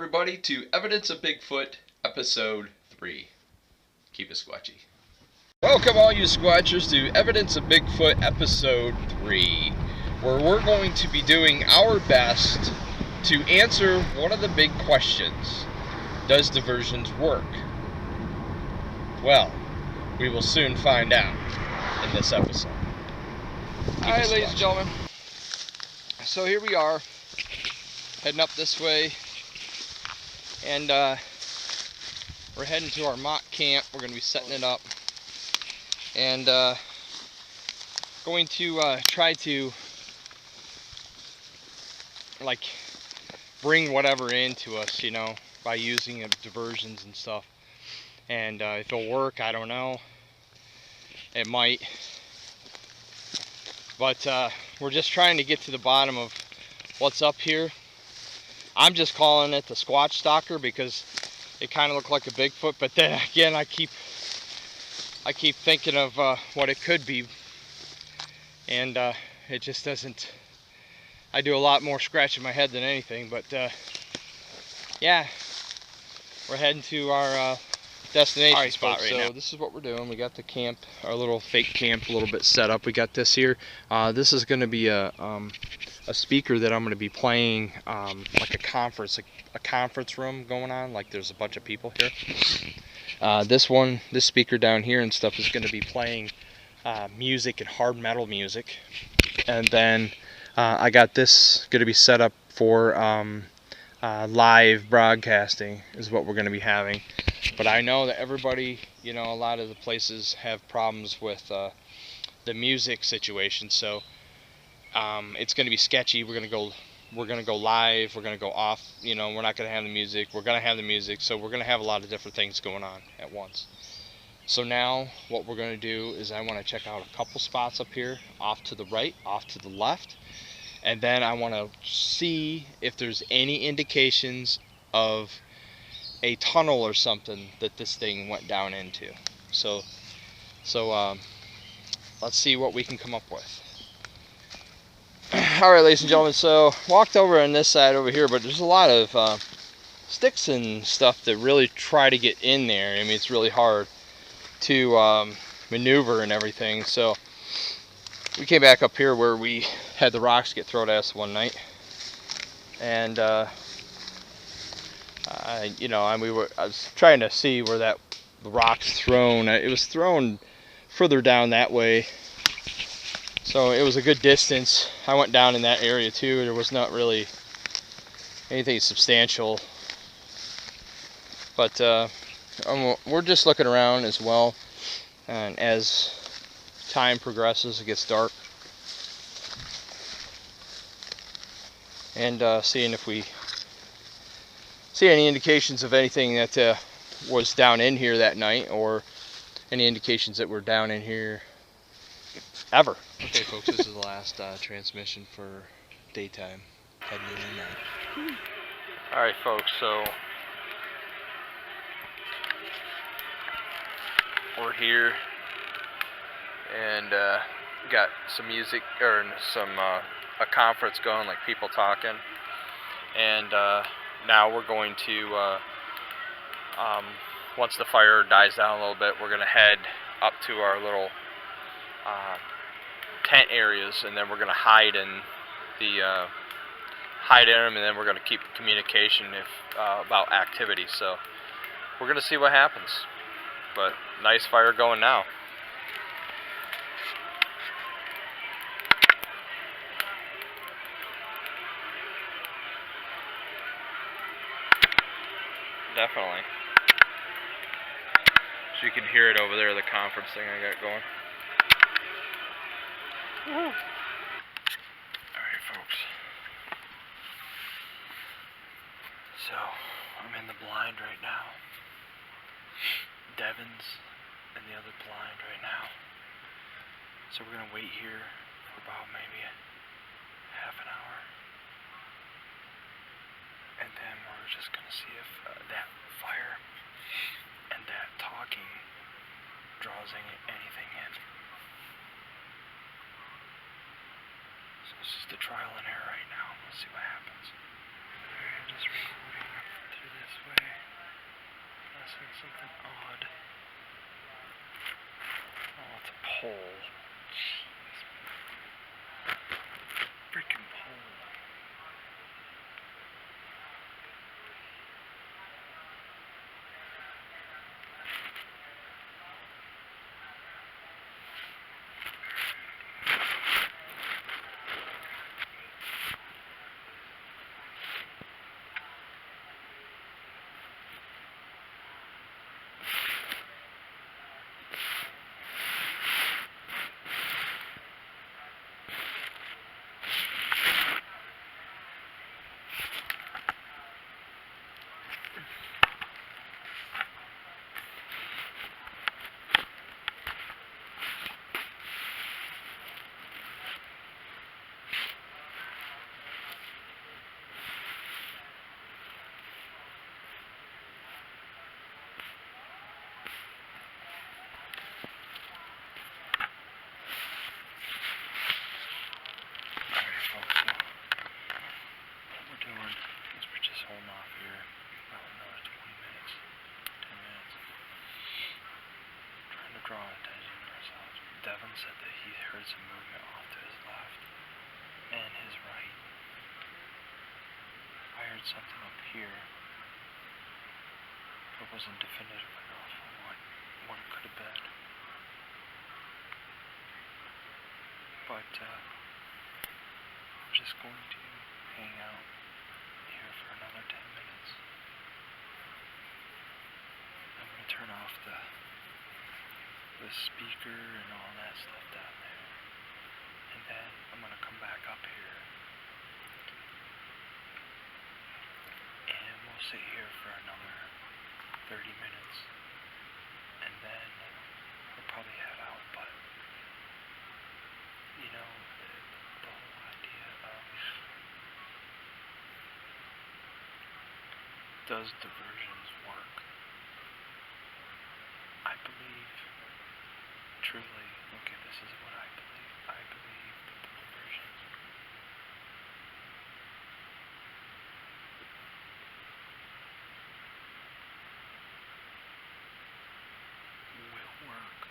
everybody, to Evidence of Bigfoot, Episode 3. Keep it squatchy. Welcome all you squatchers to Evidence of Bigfoot, Episode 3, where we're going to be doing our best to answer one of the big questions. Does diversions work? Well, we will soon find out in this episode. Alright, ladies and gentlemen, so here we are, heading up this way, and we're heading to our mock camp. We're going to be setting it up, and going to try to bring whatever into us, you know, by using diversions and stuff. And if it'll work, I don't know. It might. But we're just trying to get to the bottom of what's up here. I'm just calling it the Squatch Stalker because it kind of looked like a Bigfoot, but then again I keep thinking of what it could be, and it just doesn't. I do a lot more scratching my head than anything, but yeah, we're heading to our destination spot right now. So this is what we're doing. We got the camp, our little fake camp, a little bit set up. We got this here. This is going to be a speaker that I'm going to be playing, like a conference room going on. Like there's a bunch of people here. This speaker down here and stuff is going to be playing music and hard metal music. And then I got this going to be set up for live broadcasting is what we're going to be having. But I know that everybody, you know, a lot of the places have problems with the music situation, so it's going to be sketchy. We're going to go live. We're going to go off. You know, we're not going to have the music. We're going to have the music. So we're going to have a lot of different things going on at once. So now what we're going to do is I want to check out a couple spots up here, off to the right, off to the left, and then I want to see if there's any indications of a tunnel or something that this thing went down into. So let's see what we can come up with. Alright, ladies and gentlemen, so walked over on this side over here, but there's a lot of sticks and stuff that really try to get in there. I mean, it's really hard to maneuver and everything. So we came back up here where we had the rocks get thrown at us one night, and I was trying to see where the rock's thrown. It was thrown further down that way, so it was a good distance. I went down in that area too. There was not really anything substantial, but we're just looking around as well, and as time progresses, it gets dark, and seeing if we see any indications of anything that was down in here that night, or any indications that were down in here ever. Okay, folks, this is the last transmission for daytime, heading into night. Alright, folks, so we're here, and got some music, or some a conference going, like people talking, and now we're going to once the fire dies down a little bit, we're going to head up to our little tent areas, and then we're going to hide in them, and then we're going to keep communication about activity. So we're going to see what happens. But nice fire going now. Definitely. So you can hear it over there, the conference thing I got going. Alright, folks. So, I'm in the blind right now. Devin's in the other blind right now. So we're going to wait here for about maybe half an hour. And then we're just going to see if that fire and that talking draws anything in. So this is the trial and error right now. Let's see what happens. Just recording. way. I see something odd. Oh, it's a pole. Jeez. Freaking pole. Draw attention to ourselves. Devin said that he heard some movement off to his left and his right. I heard something up here. It wasn't definitive enough on what it could have been. But I'm just going to hang out here for another 10 minutes. I'm going to turn off the speaker and all that stuff down there, and then I'm gonna come back up here and we'll sit here for another 30 minutes, and then we'll probably head out. But you know, the whole idea of does diversions work? I believe truly, okay, this is what I believe. I believe that the diversions will work.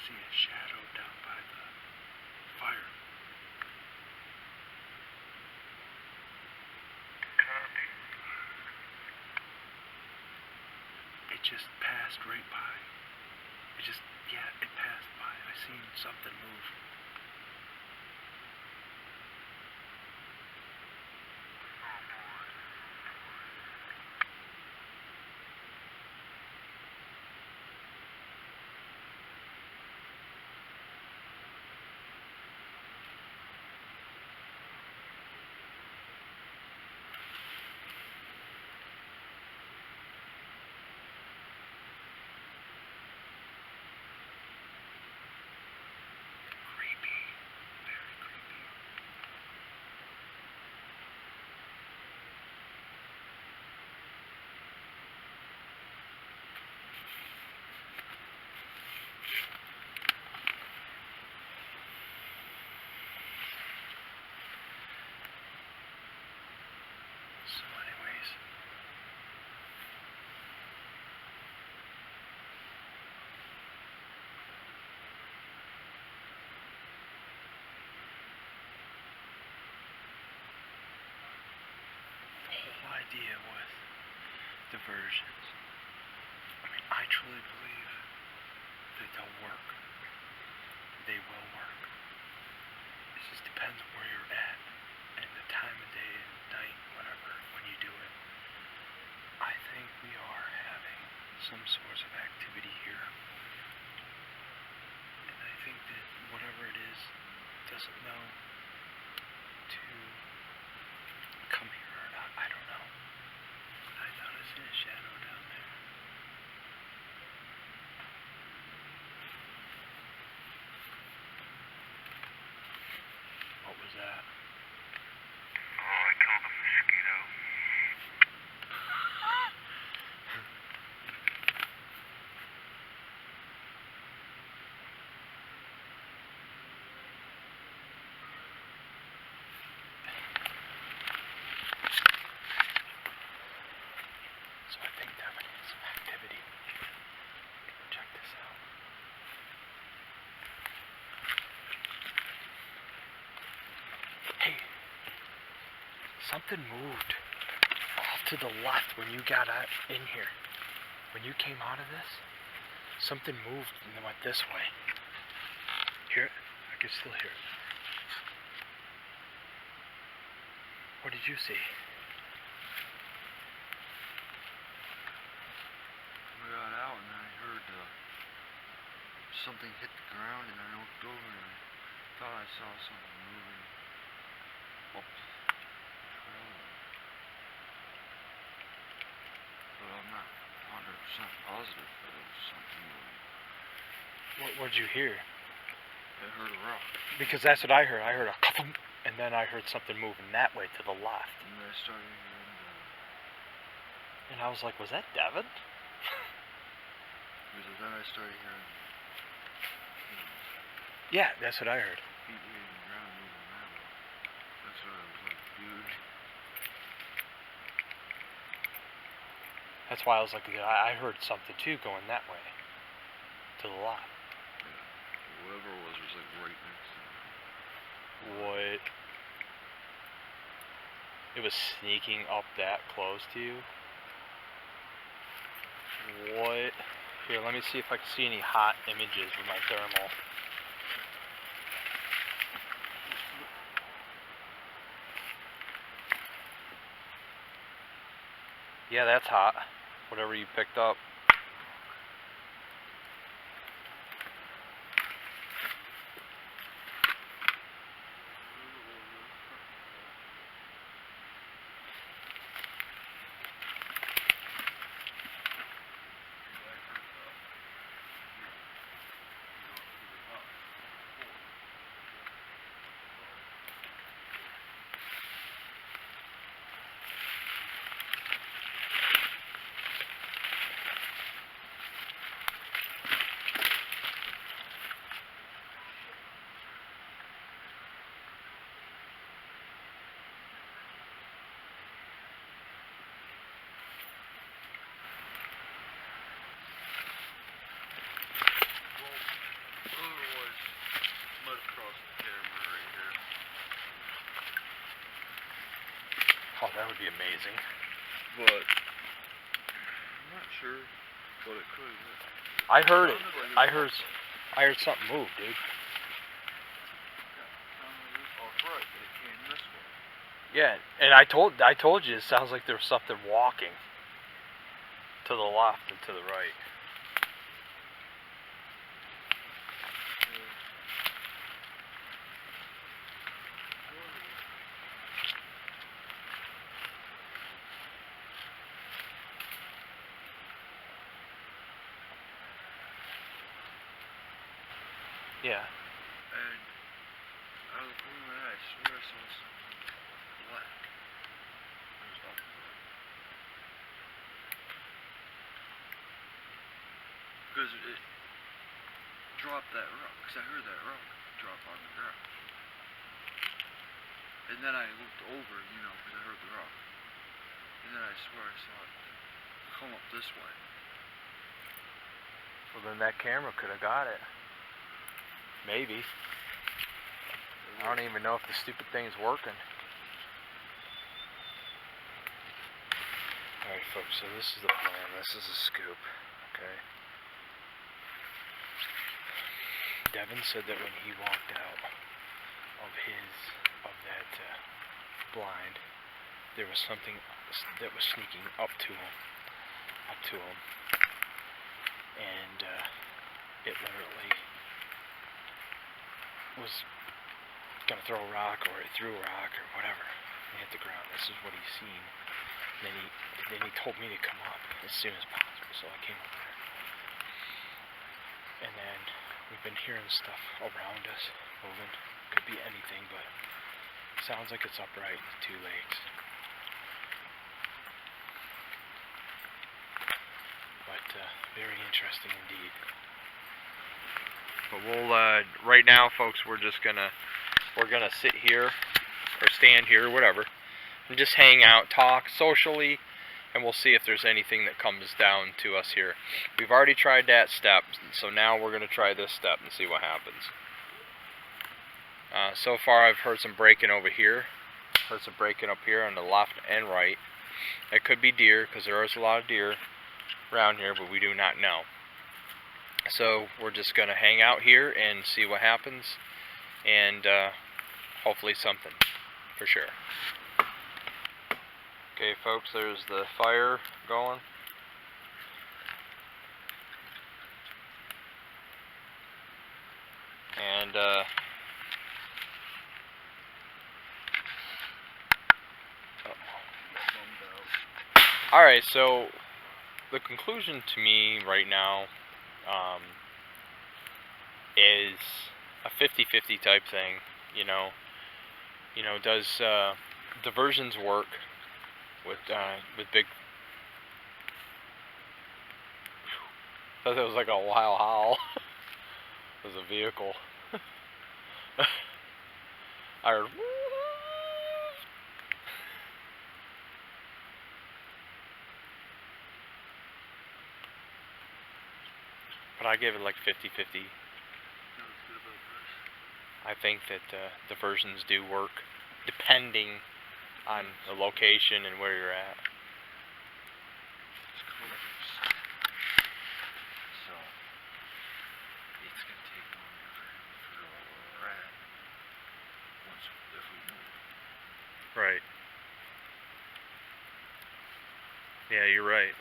See a shadow down by the fire. Copy. It just passed right by. It passed by. I seen something move. Idea with diversions. I truly believe that they'll work. They will work. It just depends where you're at and the time of day and night, whatever, when you do it. I think we are having some sort of activity here. And I think that whatever it is doesn't know to come here or not. I don't know. I thought I seen a shadow down there. What was that? Oh, I killed a mosquito. So I think Devin needs some activity. Check this out. Hey, something moved off to the left when you got out in here. When you came out of this, something moved and went this way. Hear it? I can still hear it. What did you see? I got out and I heard something hit the ground, and I looked over and I thought I saw something moving up the trail. But I'm not 100% positive that it was something moving. What'd you hear? I heard a rock. Because that's what I heard. I heard a thump, and then I heard something moving that way to the left. And then I started hearing And I was like, was that Devin? because then I started hearing Yeah, that's what I heard. feet hitting the ground moving that way. That's what I was like, dude. That's why I was like, I heard something too going that way. To the left. Yeah. Whatever it was like right next to me. What? It was sneaking up that close to you? What? Here, let me see if I can see any hot images with my thermal. Yeah, that's hot. Whatever you picked up. Oh, that would be amazing. But I'm not sure what it could have been. I heard it. I heard something move, dude. Oh, right, but it came this way. Yeah, and I told you it sounds like there was something walking to the left and to the right. Yeah. And I was moving my eye, I swear I saw something black. It was up there. Because it dropped that rock, because I heard that rock drop on the ground. And then I looked over, because I heard the rock. And then I swear I saw it come up this way. Well, then that camera could have got it. Maybe. I don't even know if the stupid thing's working. Alright folks, so this is the plan. This is a scoop. Okay. Devin said that when he walked out of that blind, there was something that was sneaking up to him, and it literally was gonna throw a rock, or it threw a rock, or whatever, and hit the ground. This is what he's seen. Then he told me to come up as soon as possible, so I came up there. And then we've been hearing stuff around us moving. Could be anything, but sounds like it's upright with two legs. But very interesting indeed. But we'll right now, folks, we're gonna sit here or stand here, whatever, and just hang out, talk socially, and we'll see if there's anything that comes down to us here. We've already tried that step, so now we're gonna try this step and see what happens. So far, I've heard some breaking over here, heard some breaking up here on the left and right. It could be deer, because there is a lot of deer around here, but we do not know. So we're just gonna hang out here and see what happens, and hopefully something, for sure. Okay, folks, there's the fire going. And alright, so the conclusion to me right now is a 50-50 type thing, you know, does diversions work with big... I thought it was like a wild howl. It was a vehicle. I heard... But I give it like 50-50. I think that diversions do work, depending on the location and where you're at. So, it's going to take longer for him to figure out where we're at if we move. Right. Yeah, you're right.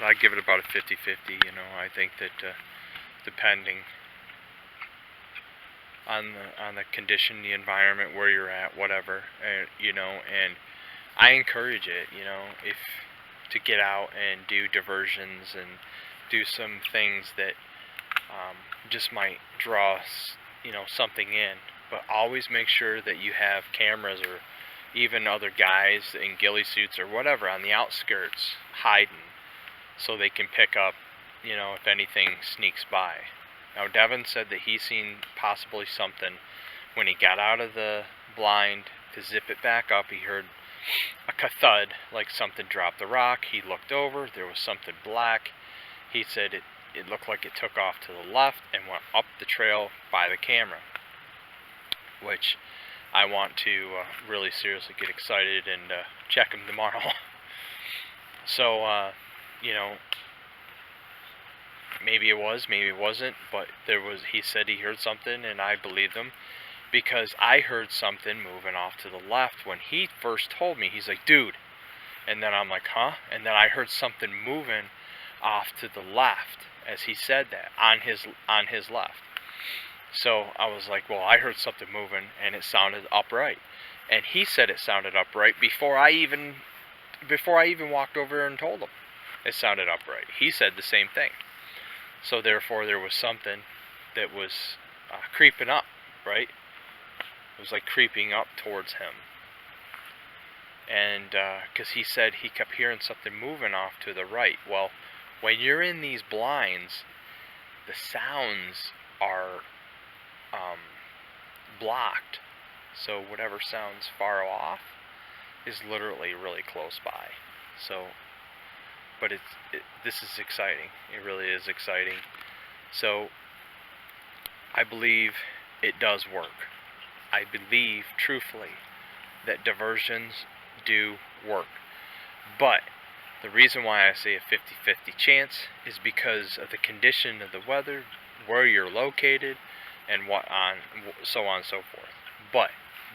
I give it about a 50-50, you know. I think that depending on the condition, the environment, where you're at, whatever, you know, and I encourage it, you know, if to get out and do diversions and do some things that just might draw, you know, something in, but always make sure that you have cameras or even other guys in ghillie suits or whatever on the outskirts hiding, so they can pick up, you know, if anything sneaks by. Now, Devin said that he seen possibly something when he got out of the blind to zip it back up. He heard a thud, like something dropped a rock. He looked over, there was something black. He said it looked like it took off to the left and went up the trail by the camera, which I want to really seriously get excited and check him tomorrow. So, you know, maybe it was, maybe it wasn't, but he said he heard something, and I believed him, because I heard something moving off to the left when he first told me. He's like, dude, and then I'm like, huh? And then I heard something moving off to the left as he said that, on his left. So I was like, well, I heard something moving, and it sounded upright. And he said it sounded upright before I even walked over and told him it sounded upright. He said the same thing. So therefore, there was something that was creeping up, right? It was like creeping up towards him. And because he said he kept hearing something moving off to the right. Well, when you're in these blinds, the sounds are blocked. So whatever sounds far off is literally really close by. So, but this is exciting. It really is exciting. So I believe it does work. I believe, truthfully, that diversions do work. But the reason why I say a 50-50 chance is because of the condition of the weather, where you're located, and so on and so forth. But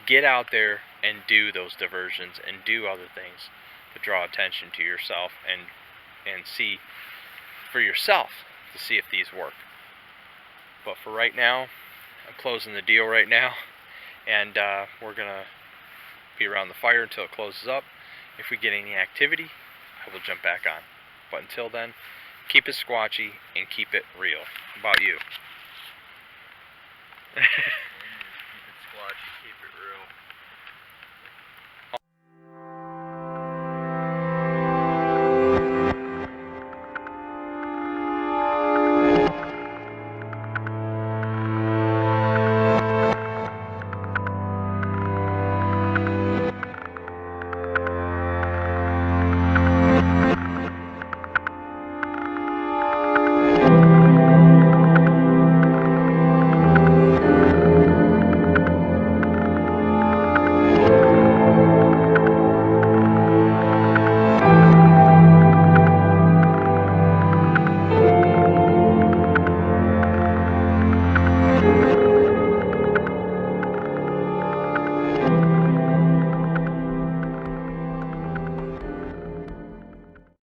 get out there and do those diversions and do other things to draw attention to yourself and see for yourself to see if these work. But for right now, I'm closing the deal right now, and we're gonna be around the fire until it closes up. If we get any activity, I will jump back on. But until then, keep it squatchy and keep it real. How about you? Keep it squatchy, keep it real.